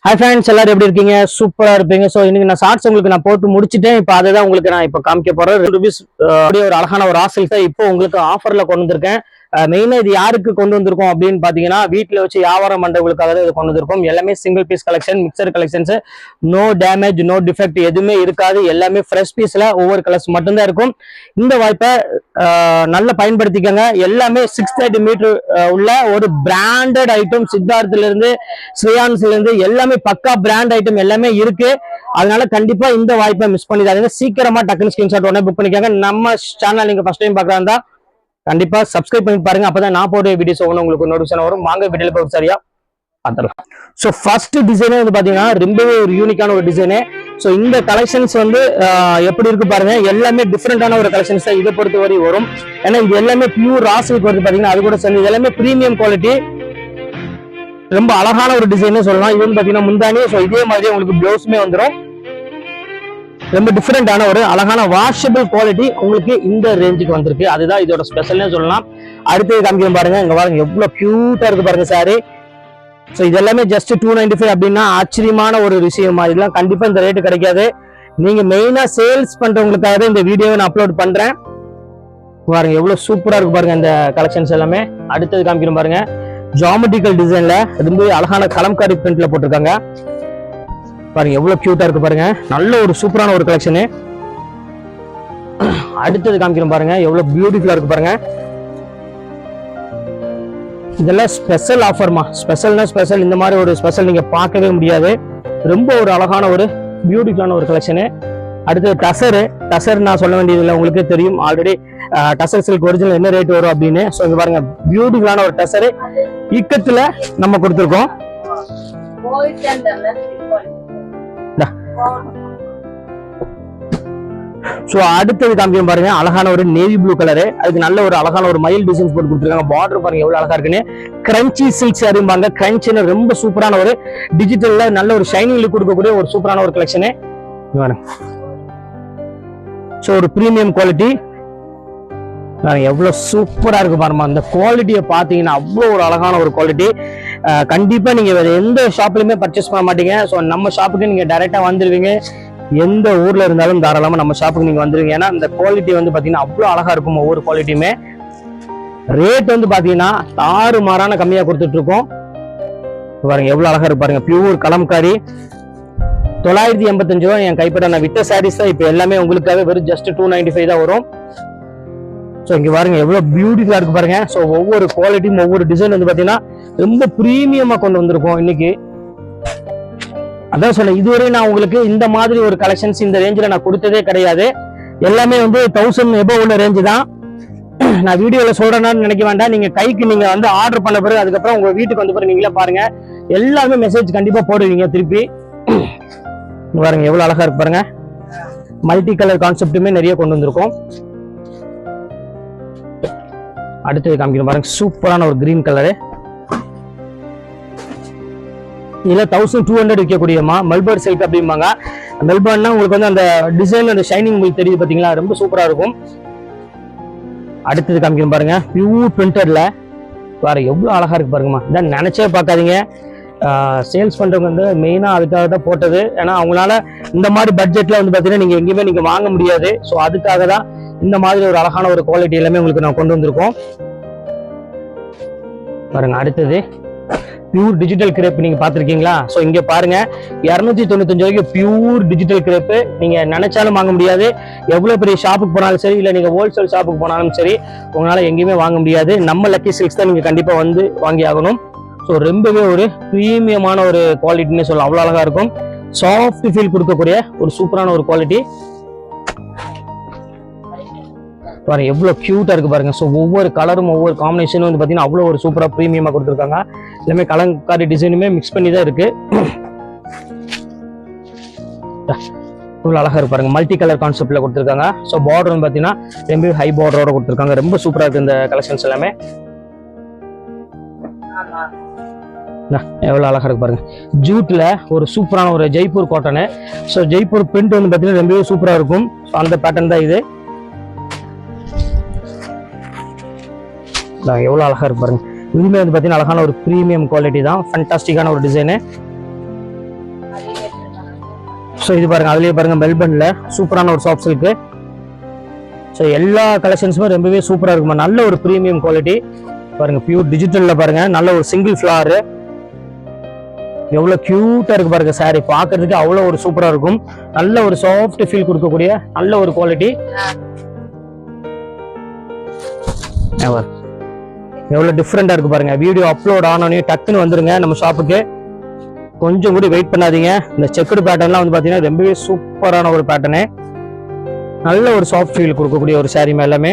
Hi friends, எல்லாரும் எப்படி இருக்கீங்க? சூப்பரா இருப்பீங்க. ஸோ இன்னைக்கு நான் ஷார்ட்ஸ் உங்களுக்கு நான் போட்டு முடிச்சுட்டேன். இப்போ அதை தான் உங்களுக்கு நான் இப்போ காமிக்க போறேன். ₹2 அப்படியே ஒரு அழகான ஒரு ஆசல் தான் இப்போ உங்களுக்கு ஆஃபர்ல கொண்டு வந்திருக்கேன். மெயினா இது யாருக்கு கொண்டு வந்திருக்கோம் அப்படின்னு பாத்தீங்கன்னா, வீட்டுல வச்சு வியாபாரம் பண்றவங்களுக்காக தான் இது கொண்டு வந்திருக்கோம். எல்லாமே single piece collection, mixture collections, no damage, no defect எதுவுமே இருக்காது. எல்லாமே ஃப்ரெஷ் பீஸ்ல ஒவ்வொரு கலர்ஸ் மட்டும்தான் இருக்கும். இந்த வாய்ப்பை நல்லா பயன்படுத்திக்கங்க. எல்லாமே 630 மீட்டர் உள்ள ஒரு பிராண்டட் ஐட்டம், சித்தார்த்ல இருந்து ஸ்ரேயான்ஸ்ல இருந்து எல்லாமே பக்கா பிராண்ட் ஐட்டம் எல்லாமே இருக்கு. அதனால கண்டிப்பா இந்த வாய்ப்பை மிஸ் பண்ணிடாதீங்க. சீக்கிரமா டக்குன்னு ஸ்கிரீன்ஷாட் உடனே புக் பண்ணிக்கோங்க. நம்ம சேனல் நீங்க ஃபர்ஸ்ட் டைம் பாக்குறதா கண்டிப்பா சப்ஸ்கிரைப் பண்ணி பாருங்க. அப்பதான் நான் போடுற வீடியோஸ் உங்களுக்கு நோட்டிஃபிகேஷன் வரும். வாங்க வீடியோல போய் சரியா பார்த்துடலாம். ஸோ ஃபர்ஸ்ட் டிசைனே வந்து பாத்தீங்கன்னா ரொம்பவே ஒரு யூனிக்கான ஒரு டிசைனு. ஸோ இந்த கலெக்ஷன்ஸ் வந்து எப்படி இருக்கு பாருங்க. எல்லாமே டிஃப்ரெண்டான ஒரு கலெக்ஷன்ஸ் தான் இதை பொறுத்த வரை வரும். ஏன்னா இது எல்லாமே பியூர் ராசிக்கு வருது பாத்தீங்கன்னா. அது கூட சேர்ந்து எல்லாமே பிரீமியம் குவாலிட்டி, ரொம்ப அழகான ஒரு டிசைன் சொல்லலாம். இது வந்து பாத்தீங்கன்னா முந்தானி. ஸோ இதே மாதிரி உங்களுக்கு பிளவுஸுமே வந்துடும். ரொம்ப டிஃப்ரெண்டான ஒரு அழகான வாஷபிள் குவாலிட்டி உங்களுக்கு இந்த ரேஞ்சுக்கு வந்திருக்கு. அதுதான் இதோட ஸ்பெஷல்னே சொல்லலாம். அடுத்தது காமிக்க பாருங்க. இங்க பாருங்க எவ்வளவு கியூட்டா இருக்கு பாருங்க சாரி. ஸோ இது எல்லாமே ஜஸ்ட் 295 அப்படின்னா ஆச்சரியமான ஒரு விஷயம். இதெல்லாம் கண்டிப்பா இந்த ரேட்டு கிடைக்காது. நீங்க மெயினா சேல்ஸ் பண்றவங்களுக்காக இந்த வீடியோவை நான் அப்லோட் பண்றேன். பாருங்க எவ்வளவு சூப்பரா இருக்கு பாருங்க இந்த கலெக்ஷன்ஸ் எல்லாமே. அடுத்தது காமிக்கணும் பாருங்க. ஜியோமெட்ரிக்கல் டிசைன்ல ரொம்ப அழகான கலம்காரி பிரிண்ட்ல போட்டிருக்காங்க. பாருங்க எவ்வளவு கியூட்டா இருக்கு பாருங்க. நல்ல ஒரு சூப்பரான ஒரு கலெக்ஷனு. அடுத்தது காமிக்கிறோம் பாருங்க. எவ்வளவு பியூட்டிஃபுல்லா இருக்கு பாருங்க. இதெல்லாம் ஸ்பெஷல் ஆஃபர்மா. ஸ்பெஷல்னா ஸ்பெஷல். இந்த மாதிரி ஒரு ஸ்பெஷல் நீங்க பார்க்கவே முடியாது. ரொம்ப ஒரு அழகான ஒரு பியூட்டிஃபுல்லான ஒரு கலெக்ஷனு. அடுத்தது டசரு. டசர் நான் சொல்ல வேண்டியதில்லை, உங்களுக்கே தெரியும் ஆல்ரெடி. டசர் சில்க் ஒரிஜினல் என்ன ரேட் வரும் அப்படின்னு. ஸோ இங்க பாருங்க பியூட்டிஃபுல்லான ஒரு டசரு இக்கத்துல நம்ம கொடுத்துருக்கோம். சோ அடுத்தது காமிக்கணும் பாருங்க. அழகான ஒரு நேவி ப்ளூ கலரு. அதுக்கு நல்ல ஒரு அழகான ஒரு மயில் டிசைன்ஸ் போட்டு கொடுத்துருக்காங்க. பார்டர் பாருங்க எவ்வளவு அழகா இருக்குன்னு. Crunchy silks அறிவாங்க. கிரன்ச்சின்னு ரொம்ப சூப்பரான ஒரு டிஜிட்டல்ல நல்ல ஒரு ஷைனிங் லுக் கொடுக்கக்கூடிய ஒரு சூப்பரான ஒரு கலெக்ஷனு. சோ ஒரு பிரீமியம் குவாலிட்டி எவ்வளவு சூப்பரா இருக்கு பாருமா. அந்த குவாலிட்டியை பாத்தீங்கன்னா அவ்வளவு ஒரு அழகான ஒரு குவாலிட்டி. கண்டிப்பா நீங்க வேற எந்த ஷாப்லயுமே பர்ச்சேஸ் பண்ண மாட்டீங்க. ஸோ நம்ம ஷாப்புக்கு நீங்க டைரக்டா வந்துருவீங்க. எந்த ஊர்ல இருந்தாலும் தாராளமா நம்ம ஷாப்புக்கு நீங்க வந்துருவீங்க. ஏன்னா இந்த குவாலிட்டி வந்து பாத்தீங்கன்னா அவ்வளவு அழகா இருக்கும். ஒவ்வொரு குவாலிட்டியுமே ரேட் வந்து பாத்தீங்கன்னா தாறுமாறான கம்மியா கொடுத்துட்டு இருக்கோம். பாருங்க எவ்வளவு அழகா இருக்கு பாருங்க. பியூர் கலம்காரி. 985 ரூபாய் என் கைப்பட நான் விட்ட சாரீஸ் தான். இப்போ எல்லாமே உங்களுக்காக வெறும் ஜஸ்ட் 295 தான் வரும். ஸோ இங்க பாருங்க எவ்வளவு பியூட்டிஃபுல்லா இருக்கு பாருங்க. ஸோ ஒவ்வொரு குவாலிட்டியும் ஒவ்வொரு டிசைன் வந்து பாத்தீங்கன்னா ரொம்ப பிரீமியமா கொண்டு வந்திருக்கோம் இன்னைக்கு. அதான் சொல்ல, இதுவரை நான் உங்களுக்கு இந்த மாதிரி ஒரு கலெக்ஷன்ஸ் இந்த ரேஞ்சில் நான் கொடுத்ததே கிடையாது. எல்லாமே வந்து 1000 எபோ உள்ள ரேஞ்சு தான். நான் வீடியோல சொல்றேன்னு நினைக்க வேண்டாம். நீங்க கைக்கு நீங்க வந்து ஆர்டர் பண்ண பிறகு அதுக்கப்புறம் உங்க வீட்டுக்கு வந்து பிறகு நீங்களே பாருங்க. எல்லாமே மெசேஜ் கண்டிப்பா போடுவீங்க திருப்பி. பாருங்க எவ்வளவு அழகா இருக்கு பாருங்க. மல்டி கலர் கான்செப்டுமே நிறைய கொண்டு வந்திருக்கோம். அடுத்தது காமிக்கணும் பாருங்க. சூப்பரான ஒரு கிரீன் கலரு. இதுல 1200 விற்கக்கூடியமா மெல்பர்ன் சில்க் அப்படிம்பாங்க. மெல்பர்ன்னா உங்களுக்கு வந்து அந்த டிசைன் அந்த ஷைனிங் உங்களுக்கு தெரியுது பாத்தீங்களா, ரொம்ப சூப்பரா இருக்கும். அடுத்தது காமிக்கணும் பாருங்க. பியூர் பிரிண்டர்ல வேற எவ்வளவு அழகா இருக்கு பாருங்கம்மா. இதான் நினைச்சே பார்க்காதீங்க. சேல்ஸ் பண்றவங்க வந்து மெயினா அதுக்காக தான் போட்டது. ஏன்னா அவங்களால இந்த மாதிரி பட்ஜெட்ல வந்து பாத்தீங்கன்னா நீங்க எங்கேயுமே நீங்க வாங்க முடியாது. ஸோ அதுக்காக தான் இந்த மாதிரி ஒரு அழகான ஒரு குவாலிட்டி எல்லாமே உங்களுக்கு நான் கொண்டு வந்திருக்கோம் பாருங்க. அடுத்தது பியூர் டிஜிட்டல் கிரேப். நீங்க பாத்திருக்கீங்களா? சோ இங்க பாருங்க 295 ரூபாய்க்கு பியூர் டிஜிட்டல் கிரேப். நீங்க நினைச்சாலும் வாங்க முடியாது. எவ்வளவு பெரிய ஷாப்புக்கு போனாலும் சரி, இல்ல நீங்க ஹோல்சேல் ஷாப்புக்கு போனாலும் சரி, உங்களால எங்கேயுமே வாங்க முடியாது. நம்ம லக்கி சில்க்ஸ் தான் நீங்க கண்டிப்பா வந்து வாங்கி ஆகணும். ஸோ ரொம்பவே ஒரு பிரீமியமான ஒரு குவாலிட்டின்னு சொல்லலாம். அவ்வளவு அழகா இருக்கும். சாஃப்ட் ஃபீல் கொடுக்கக்கூடிய ஒரு சூப்பரான ஒரு குவாலிட்டி பாருங்க. எவ்வளவு கியூட்டா இருக்கு பாருங்க. ஸோ ஒவ்வொரு கலரும் ஒவ்வொரு காம்பினேஷனும் வந்து பாத்தீங்கன்னா அவ்வளவு ஒரு சூப்பரா பிரீமியமா கொடுத்துருக்காங்க. எல்லாமே கலங்காரி டிசைனுமே மிக்ஸ் பண்ணி தான் இருக்கு. இவ்வளவு அழகா இருக்கு பாருங்க. மல்டி கலர் கான்செப்ட்ல கொடுத்துருக்காங்க. ஸோ பார்டர் வந்து பாத்தீங்கன்னா ரொம்ப ஹை பார்டரோட கொடுத்துருக்காங்க. ரொம்ப சூப்பரா இருக்கு இந்த கலெக்ஷன்ஸ் எல்லாமே. எவ்வளவு அழகா இருக்கு பாருங்க. ஜூட்ல ஒரு சூப்பரான ஒரு Jaipur cotton. So Jaipur print வந்து பாத்தீங்கன்னா ரொம்பவே சூப்பரா இருக்கும். ஸோ அந்த பேட்டர்ன் தான் இது. எவ்வளவு அழகா இருக்கு பாருங்க. இதுவுமே வந்து பாத்தீங்கன்னா அழகான ஒரு பிரீமியம் குவாலிட்டி தான். ஃபேண்டாஸ்டிக்கான ஒரு டிசைனு. ஸோ இது பாருங்க, அதுலேயே பாருங்க மெல்பர்ன்ல சூப்பரான ஒரு சாஃப்ட் சில்க்கு. ஸோ எல்லா கலெக்ஷன்ஸுமே ரொம்பவே சூப்பராக இருக்குமா. நல்ல ஒரு ப்ரீமியம் குவாலிட்டி பாருங்க. பியூர் டிஜிட்டல்ல பாருங்க, நல்ல ஒரு சிங்கிள் ஃபிளார். எவ்வளவு கியூட்டா இருக்கு பாருங்க. சாரி பார்க்கிறதுக்கு அவ்வளவு ஒரு சூப்பரா இருக்கும். நல்ல ஒரு சாஃப்ட் ஃபீல் கொடுக்கக்கூடிய நல்ல ஒரு குவாலிட்டி. எவ்வளவு டிஃப்ரெண்டா இருக்கு பாருங்க. வீடியோ அப்லோட் ஆனோடனே டக்குன்னு வந்துருங்க நம்ம ஷாப்புக்கு. கொஞ்சம் கூட வெயிட் பண்ணாதீங்க. இந்த செக்குடு பேட்டர்ன்லாம் வந்து பாத்தீங்கன்னா ரொம்பவே சூப்பரான ஒரு பேட்டர்னு. நல்ல ஒரு சாஃப்ட் ஃபீல் கொடுக்கக்கூடிய ஒரு சாரி எல்லாமே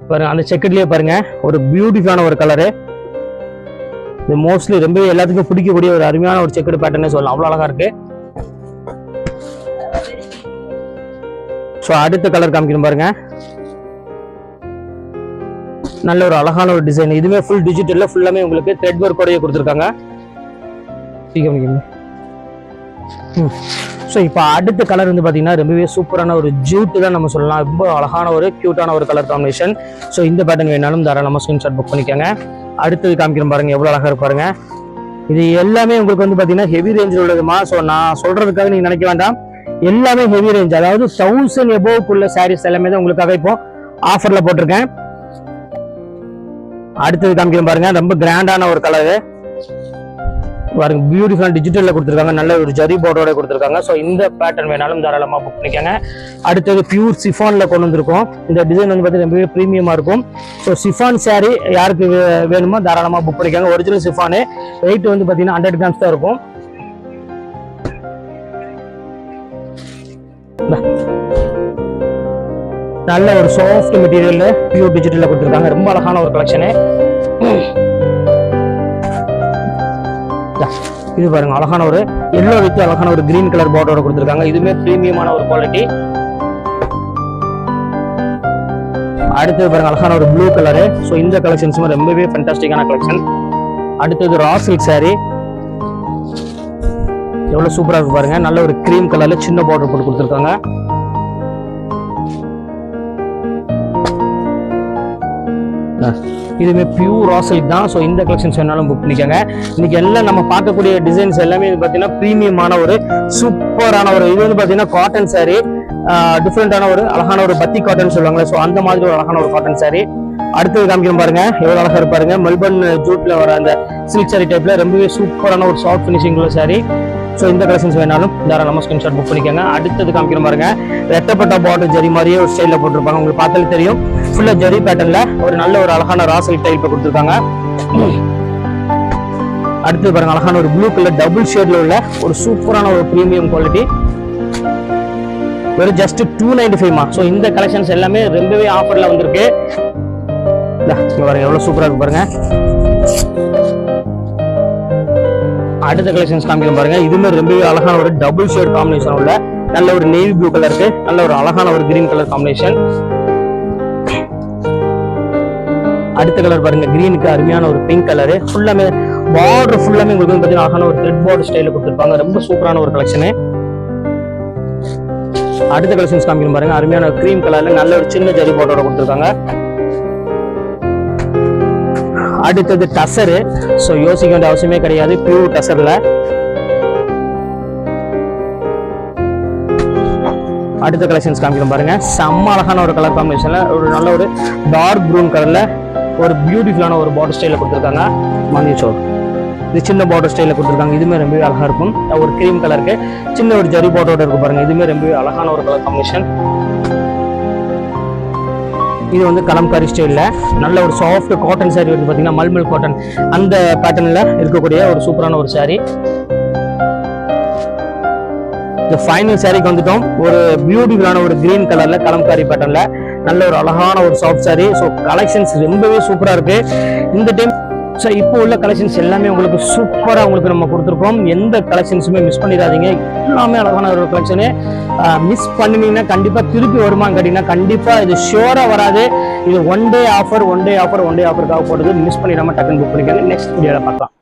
பாருங்க. அந்த செக்குட்லயே பாருங்க ஒரு பியூட்டிஃபுல்லான ஒரு கலரு. இது மோஸ்ட்லி ரொம்ப எல்லாத்துக்கும் பிடிக்கக்கூடிய ஒரு அருமையான ஒரு செக்குடு பேட்டர்னே சொல்லலாம். அவ்வளவு அழகா இருக்கு. ஸோ அடுத்த கலர் காமிக்கணும் பாருங்க. நல்ல ஒரு அழகான ஒரு டிசைன். இதுவுமே ஃபுல் டிஜிட்டல்ல ஃபுல்லாமே உங்களுக்கு த்ரெட் ஒர்க்கோடயே கொடுத்துருக்காங்க. ஸோ இப்போ அடுத்த கலர் வந்து பார்த்தீங்கன்னா ரொம்பவே சூப்பரான ஒரு ஜூட்டு தான் நம்ம சொல்லலாம். ரொம்ப அழகான ஒரு கியூட்டான ஒரு கலர் காம்பினேஷன். ஸோ இந்த பேட்டர்ன் வேணாலும் தாராளமாக ஸ்கிரீன்ஷாட் புக் பண்ணிக்கோங்க. அடுத்தது காமிக்கிறோம் பாருங்க, எவ்வளோ அழகாக இருக்கு பாருங்க. இது எல்லாமே உங்களுக்கு வந்து பார்த்தீங்கன்னா ஹெவி ரேஞ்சில் உள்ளதுமா. ஸோ நான் சொல்றதுக்காக நீங்கள் நினைக்க வேண்டாம், எல்லாமே ஹெவி ரேஞ்ச். அதாவது 1000 எபோவுக்குள்ள சாரீஸ் எல்லாமே தான் உங்களுக்காக இப்போ ஆஃபர்ல போட்டிருக்கேன். அடுத்தது காமிக்கிறோம் பாருங்க, ரொம்ப கிராண்டான ஒரு கலரு பாருங்க. பியூட்டிஃபுல் டிஜிட்டல்ல கொடுத்துருக்காங்க. நல்ல ஒரு ஜரி போர்டோட கொடுத்துருக்காங்க. ஸோ இந்த பேட்டர்ன் வேணாலும் தாராளமாக புக் பண்ணிக்கோங்க. அடுத்தது பியூர் சிஃபான்ல கொண்டு வந்திருக்கோம். இந்த டிசைன் வந்து பார்த்தீங்கன்னா ரொம்பவே ப்ரீமியமா இருக்கும். ஸோ சிஃபான் சாரி யாருக்கு வேணுமோ தாராளமாக புக் பண்ணிக்கோங்க. ஒரிஜினல் சிஃபானு வெயிட் வந்து பார்த்தீங்கன்னா 100 கிராம்ஸ் தான் இருக்கும். நல்ல ஒரு சாஃப்ட் மெட்டீரியல்ல பியூர் டிஜிட்டல்ல கொடுத்துருக்காங்க. ரொம்ப அழகான ஒரு கலெக்ஷனு. இது பாருங்க, அழகான ஒரு எல்லோ வித் அழகான ஒரு கிரீன் கலர் பார்டரோட கொடுத்துருக்காங்க. இதுவுமே பிரீமியமான ஒரு குவாலிட்டி. அடுத்தது பாருங்க, அழகான ஒரு ப்ளூ கலரு. ஸோ இந்த கலெக்ஷன்ஸுமே ரொம்பவே ஃபேண்டாஸ்டிக்கான கலெக்ஷன். அடுத்தது ரா சில்க் சாரி. எவ்வளவு சூப்பரா இருக்கு பாருங்க. நல்ல ஒரு கிரீம் கலர்ல சின்ன பார்டர் போட்டு கொடுத்துருக்காங்க. இதுவுமே பியூர் ரா சில்க் தான். ஸோ இந்த கலெக்ஷன்ஸ் வேணாலும் புக் பண்ணிக்கோங்க. இன்னைக்கு எல்லாம் நம்ம பார்க்கக்கூடிய டிசைன்ஸ் எல்லாமே பார்த்தீங்கன்னா ப்ரீமியமான ஒரு சூப்பரான ஒரு இது வந்து பார்த்தீங்கன்னா காட்டன் சாரி. டிஃப்ரெண்டான ஒரு அழகான ஒரு பத்தி காட்டன் சொல்லுவாங்களே, ஸோ அந்த மாதிரி ஒரு அழகான ஒரு காட்டன் சாரி. அடுத்தது காமிக்கணும் பாருங்க, எவ்வளவு அழகா இருப்பாருங்க. மெல்பர்ன் ஜூட்ல வர அந்த சில்க் சாரி டைப்ல ரொம்பவே சூப்பரான ஒரு சாஃப்ட் ஃபினிஷிங் உள்ள சாரி. ஸோ இந்த கலெக்ஷன்ஸ் வேணாலும் தாராளமாக ஸ்கிரீன்ஷாட் புக் பண்ணிக்கோங்க. அடுத்தது காமிக்கணும் பாருங்க, ரெட்டப்பட்ட பார்டர் ஜரி மாதிரியே ஒரு ஸ்டைல போட்டிருப்பாங்க. உங்களுக்கு பார்த்தாலே தெரியும், ஃபுல்லா ஜரி பேட்டர்ன்ல ஒரு நல்ல ஒரு அழகான ரா சில்க் டைப்ல கொடுத்துருக்காங்க. அடுத்தது பாருங்க, அழகான ஒரு ப்ளூ கலர் டபுள் ஷேட்ல உள்ள ஒரு சூப்பரான ஒரு பிரீமியம் குவாலிட்டி. வெறும் ஜஸ்ட் 295மா. ஸோ இந்த கலெக்ஷன்ஸ் எல்லாமே ரொம்பவே ஆஃபர்ல வந்திருக்கு. பாருங்க எவ்வளவு சூப்பரா இருக்கு பாருங்க. அடுத்த கலெக்ஷன்ஸ் காமிக்கிறோம் பாருங்க. இதுமே ரொம்பவே அழகான ஒரு டபுள் ஷேட் காம்பினேஷன் உள்ள நல்ல ஒரு நேவி ப்ளூ கலருக்கு நல்ல ஒரு அழகான ஒரு கிரீன் கலர் காம்பினேஷன். அடுத்த கலர் பாருங்க, கிரீனுக்கு அருமையான ஒரு பிங்க் கலரு. ஃபுல்லாமே பார்டர் ஃபுல்லாமே உங்களுக்கு வந்து பார்த்தீங்கன்னா அழகான ஒரு த்ரெட் பார்டர் ஸ்டைல கொடுத்துருப்பாங்க. ரொம்ப சூப்பரான ஒரு கலெக்ஷனு. அடுத்த கலெக்ஷன்ஸ் காமிக்கிறோம் பாருங்க, அருமையான கிரீம் கலர்ல நல்ல ஒரு சின்ன ஜரி பார்டரோட கொடுத்துருக்காங்க. அடுத்தது டசரு. ஸோ யோசிக்க வேண்டிய அவசியமே கிடையாது, பியூர் டசர்ல. அடுத்த கலெக்ஷன்ஸ் காமிக்கிறோம் பாருங்க, செம்ம அழகான ஒரு கலர் காம்பினேஷன்ல ஒரு நல்ல ஒரு டார்க் ப்ரூன் கலர்ல ஒரு பியூட்டிஃபுல்லான ஒரு பார்டர் ஸ்டைல கொடுத்துருக்காங்க. மணிச்சோர் இது சின்ன பார்டர் ஸ்டைல கொடுத்துருக்காங்க. இதுவுமே ரொம்பவே அழகா இருக்கும். ஒரு கிரீம் கலருக்கு சின்ன ஒரு ஜரி பார்டரோட இருக்கு பாருங்க. இதுவுமே ரொம்பவே அழகான ஒரு கலர் காம்பினேஷன். இது வந்து கலம்காரி ஸ்டைல்ல நல்ல ஒரு சாஃப்ட் காட்டன் சாரி வந்து பாத்தீங்கன்னா மல்மல் காட்டன் அந்த பேட்டர்ன்ல இருக்கக்கூடிய ஒரு சூப்பரான ஒரு சாரி. இந்த ஃபைனல் சாரிக்கு வந்துட்டோம். ஒரு பியூட்டிஃபுல்லான ஒரு கிரீன் கலர்ல கலம்காரி பேட்டர்ன்ல நல்ல ஒரு அழகான ஒரு சாஃப்ட் சாரி. ஸோ கலெக்ஷன்ஸ் ரொம்பவே சூப்பரா இருக்கு இந்த டைம். ஸோ இப்போ உள்ள கலெக்ஷன்ஸ் எல்லாமே உங்களுக்கு சூப்பரா உங்களுக்கு நம்ம கொடுத்துருக்கோம். எந்த கலெக்ஷன்ஸுமே மிஸ் பண்ணிடாதீங்க. எல்லாமே அழகான ஒரு கலெக்ஷனு. மிஸ் பண்ணினீங்கன்னா கண்டிப்பா திருப்பி வருமான்னு கேட்டீங்கன்னா கண்டிப்பா இது ஷியோரா வராது. இது ஒன் டே ஆஃபருக்காக போடுறது. மிஸ் பண்ணிடாம டக்குன்னு புக் பண்ணிக்கோங்க. நெக்ஸ்ட் வீடியோல பார்க்கலாம்.